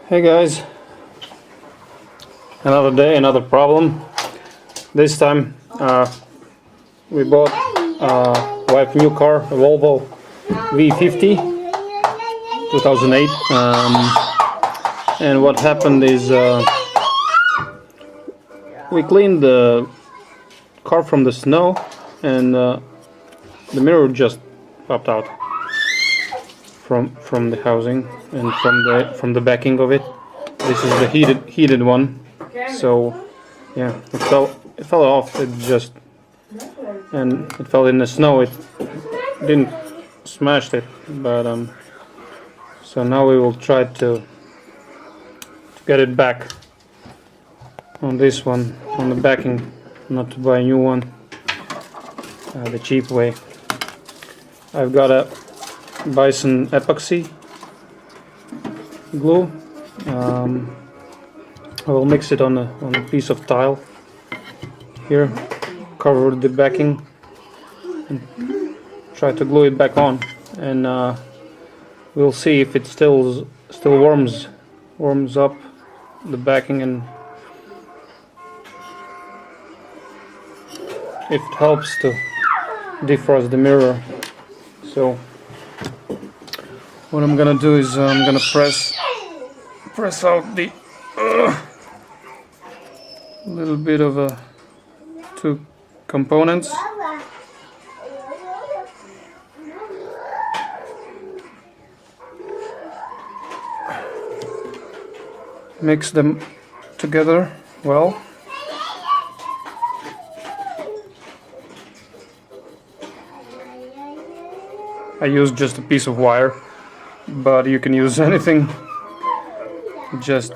Hey guys, another day, another problem. This time we bought wife new car, a Volvo V50 2008, and what happened is we cleaned the car from the snow, and the mirror just popped out from the housing and from the backing of it. This is the heated one, so yeah, it fell off. It fell in the snow. It didn't smash it, but so now we will try to get it back on this one, on the backing, not to buy a new one the cheap way. I've got a Bison epoxy glue. I will mix it on a piece of tile here, cover the backing, and try to glue it back on, and we'll see if it still warms up the backing, and if it helps to defrost the mirror. So what I'm gonna do is I'm gonna press out the little bit of two components. Mix them together well. I used just a piece of wire, but you can use anything, just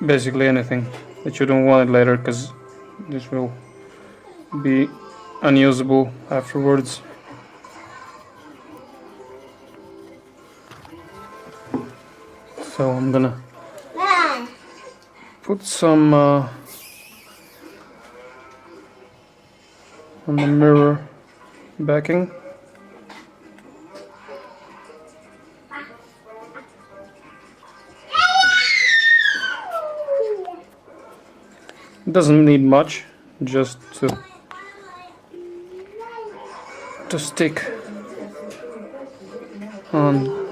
basically anything that you don't want it later, because this will be unusable afterwards. So I'm gonna put some on the mirror backing. It doesn't need much, just to stick on.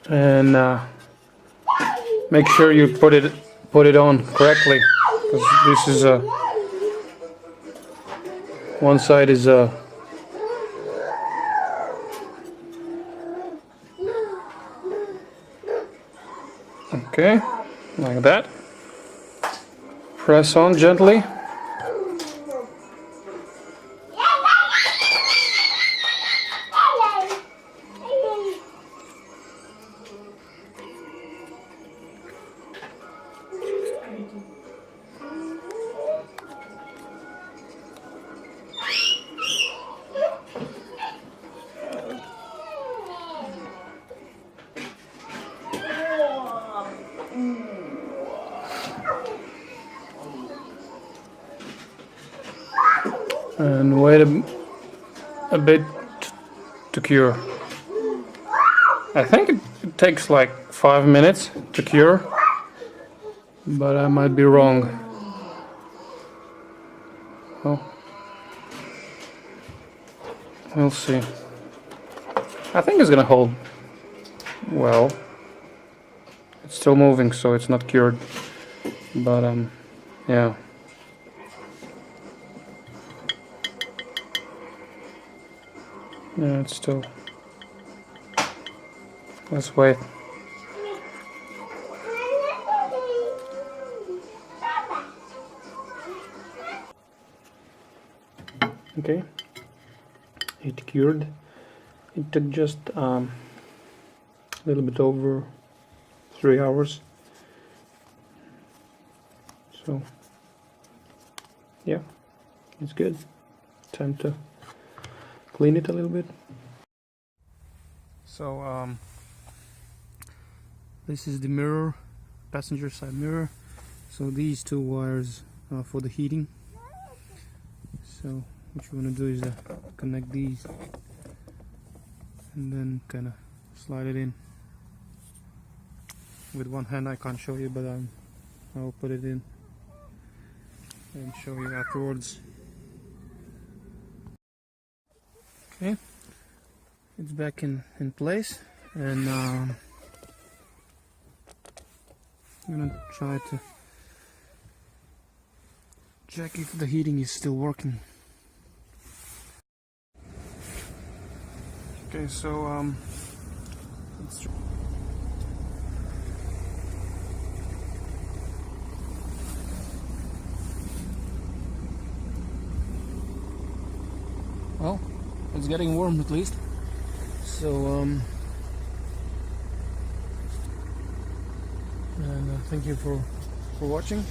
And make sure you put it on correctly, because this is one side is okay, like that. Press on gently. And wait a bit to cure. I think it takes like 5 minutes to cure, but I might be wrong. Oh, we'll see. I think it's gonna hold well. It's still moving, so it's not cured, but yeah. Yeah, it's still. Let's wait. Okay, it cured. It took just a little bit over 3 hours. So yeah, it's good. Time to clean it a little bit. So this is the mirror, passenger side mirror. So these two wires are for the heating. So what you want to do is connect these and then kind of slide it in. With one hand I can't show you, but I'll put it in and show you afterwards. Okay, it's back in place, and I'm gonna try to check if the heating is still working. Okay, so let's try. Well, it's getting warm at least. So and thank you for watching.